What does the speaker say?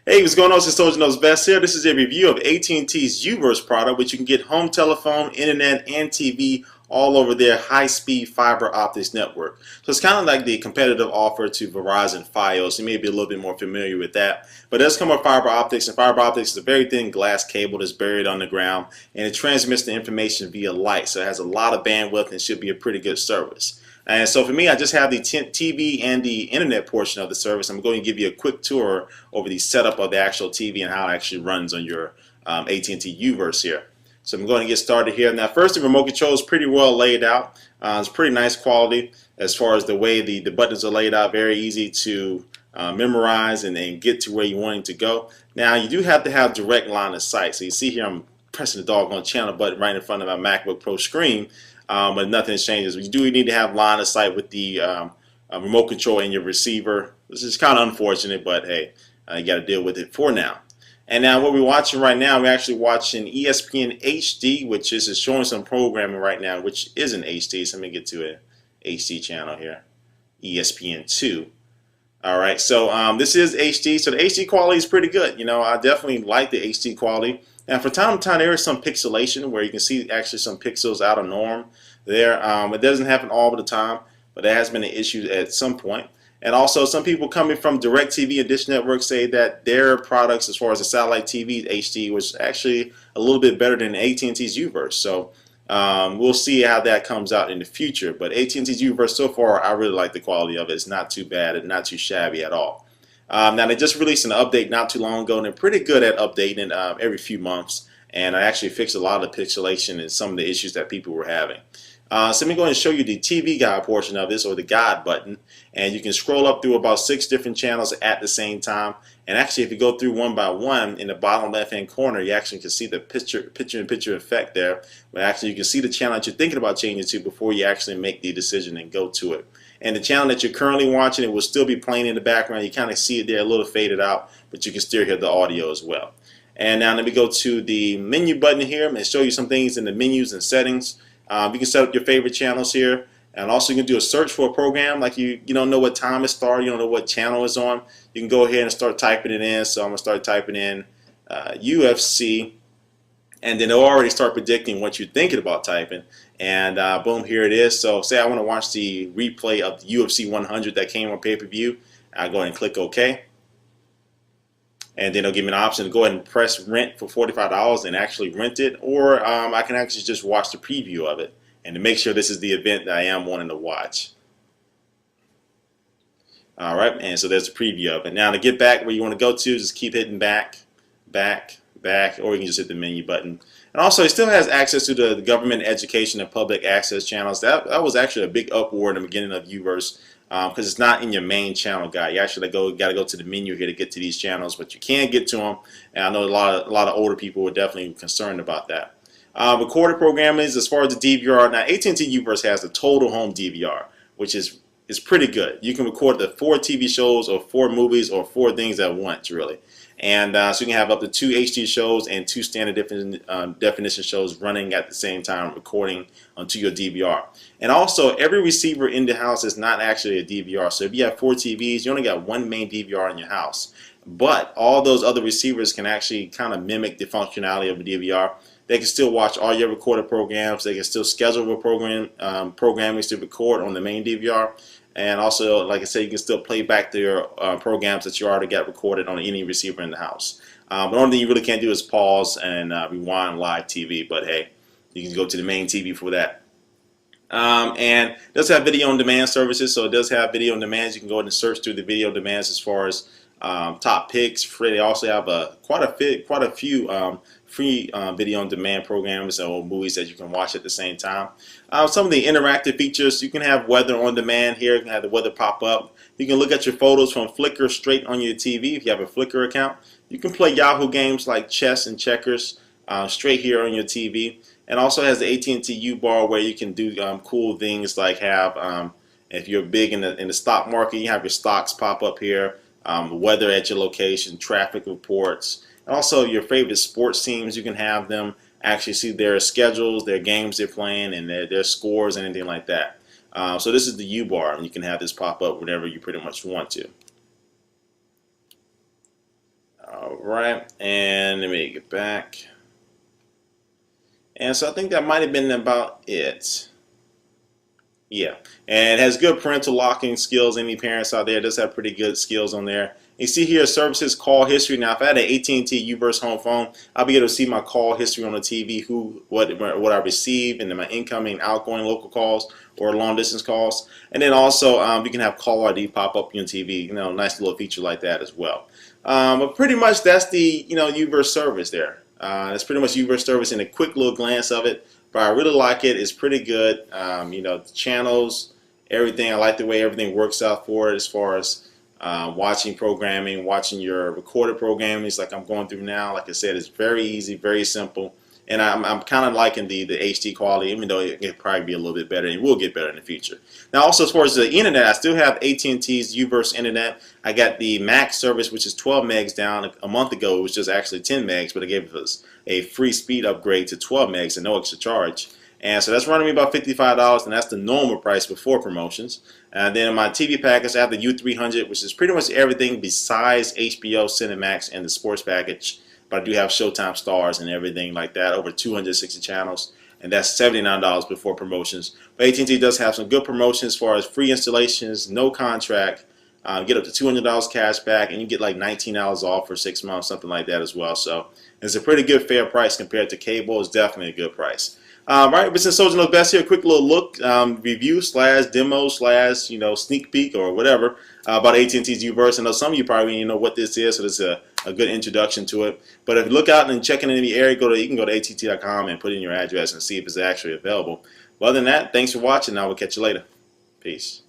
Hey, what's going on? This is Soldier Knows Best here. This is a review of AT&T's Uverse product, which you can get home telephone, internet, and TV all over their high-speed fiber optics network. So it's kind of like the competitive offer to Verizon Fios. You may be a little bit more familiar with that. But it does come with fiber optics, and fiber optics is a very thin glass cable that's buried on the ground, and it transmits the information via light. So it has a lot of bandwidth and should be a pretty good service. And so for me, I just have the TV and the internet portion of the service. I'm going to give you a quick tour over the setup of the actual TV and how it actually runs on your AT&T Uverse here. So I'm going to get started here. Now first, the remote control is pretty well laid out. It's pretty nice quality as far as the way the buttons are laid out. Very easy to memorize and get to where you want it to go. Now you do have to have direct line of sight. So you see here I'm pressing the doggone channel button right in front of my MacBook Pro screen. But nothing changes. You do need to have line of sight with the remote control in your receiver. This is kind of unfortunate, but hey, you got to deal with it for now. And now what we're watching right now, we're actually watching ESPN HD, which is showing some programming right now, which isn't HD. So let me get to a HD channel here, ESPN2. All right, so this is HD, so the HD quality is pretty good. You know, I definitely like the HD quality. Now, from time to time, there is some pixelation where you can see actually some pixels out of norm there. It doesn't happen all the time, but there has been an issue at some point. And also, some people coming from DirecTV and Dish Network say that their products, as far as the satellite TV HD, was actually a little bit better than AT&T's Uverse. So we'll see how that comes out in the future. But AT&T's Uverse so far, I really like the quality of it. It's not too bad and not too shabby at all. Now they just released an update not too long ago, and they're pretty good at updating every few months. And I actually fixed a lot of the pixelation and some of the issues that people were having. So let me go ahead and show you the TV guide portion of this, or the guide button, and you can scroll up through about 6 different channels at the same time. And actually, if you go through one by one, in the bottom left-hand corner, you actually can see the picture-in-picture effect there. But actually, you can see the channel that you're thinking about changing to before you actually make the decision and go to it. And the channel that you're currently watching, it will still be playing in the background. You kind of see it there a little faded out, but you can still hear the audio as well. And now let me go to the menu button here and show you some things in the menus and settings. You can set up your favorite channels here, and also you can do a search for a program. Like you don't know what time it started, you don't know what channel it's on. You can go ahead and start typing it in. So I'm gonna start typing in UFC, and then it'll already start predicting what you're thinking about typing. And boom, here it is. So say I want to watch the replay of the UFC 100 that came on pay-per-view. I'll go ahead and click OK. And then it'll give me an option to go ahead and press rent for $45 and actually rent it, or I can actually just watch the preview of it and to make sure this is the event that I am wanting to watch. All right, and so there's a preview of it. Now to get back where you want to go to, just keep hitting back, or you can just hit the menu button. And also, it still has access to the government, education, and public access channels. That was actually a big upward in the beginning of Uverse. Because it's not in your main channel guide. You actually got to go to the menu here to get to these channels, but you can get to them. And I know a lot of older people were definitely concerned about that. Recorded programming is as far as the DVR. Now AT&T Uverse has the total home DVR, which is pretty good. You can record the 4 TV shows or 4 movies or 4 things at once, really. And so you can have up to 2 HD shows and 2 standard definition shows running at the same time, recording onto your DVR. And also, every receiver in the house is not actually a DVR. So if you have 4 TVs, you only got 1 main DVR in your house. But all those other receivers can actually kind of mimic the functionality of a DVR. They can still watch all your recorded programs. They can still schedule programming to record on the main DVR. And also, like I said, you can still play back their programs that you already got recorded on any receiver in the house. But the only thing you really can't do is pause and rewind live TV. But hey, you can go to the main TV for that. And it does have video on demand services, so it does have video on demand. You can go ahead and search through the video on demands as far as top picks. They also have quite a few free video on demand programs or movies that you can watch at the same time. Some of the interactive features, you can have weather on demand here. You can have the weather pop up. You can look at your photos from Flickr straight on your TV if you have a Flickr account. You can play Yahoo games like chess and checkers straight here on your TV. And also has the AT&T U-Bar where you can do cool things like have, if you're big in the stock market, you have your stocks pop up here, weather at your location, traffic reports, and also your favorite sports teams. You can have them actually see their schedules, their games they're playing, and their scores and anything like that. So this is the U-Bar, and you can have this pop up whenever you pretty much want to. Right, and let me get back. And so I think that might have been about it. Yeah, and it has good parental locking skills. Any parents out there does have pretty good skills on there. You see here services call history. Now, if I had an AT&T Uverse home phone, I'll be able to see my call history on the TV, what I receive, and then my incoming, outgoing local calls or long distance calls. And then also you can have call ID pop up on your TV. You know, nice little feature like that as well. But pretty much that's the Uverse service there. That's pretty much Uverse service in a quick little glance of it. But I really like it. It's pretty good. The channels, everything. I like the way everything works out for it as far as watching programming, watching your recorded programming. It's like I'm going through now. Like I said, it's very easy, very simple. And I'm kind of liking the HD quality, even though it can probably be a little bit better, and it will get better in the future. Now, also as far as the internet, I still have AT&T's Uverse internet. I got the max service, which is 12 megs down. A month ago, it was just actually 10 megs, but it gave us a free speed upgrade to 12 megs and no extra charge. And so that's running me about $55, and that's the normal price before promotions. And then in my TV package, I have the U300, which is pretty much everything besides HBO, Cinemax, and the sports package. But I do have Showtime Stars and everything like that, over 260 channels, and that's $79 before promotions. But AT&T does have some good promotions as far as free installations, no contract, get up to $200 cash back, and you get like $19 off for 6 months, something like that as well. So it's a pretty good fair price compared to cable. It's definitely a good price. Right, but since Soldier knows best here, a quick little look, review slash demo slash sneak peek or whatever about AT&T's Uverse. I know some of you probably know what this is, so this is a good introduction to it. But if you look out and check in the area, you can go to att.com and put in your address and see if it's actually available. But other than that, thanks for watching. I will catch you later. Peace.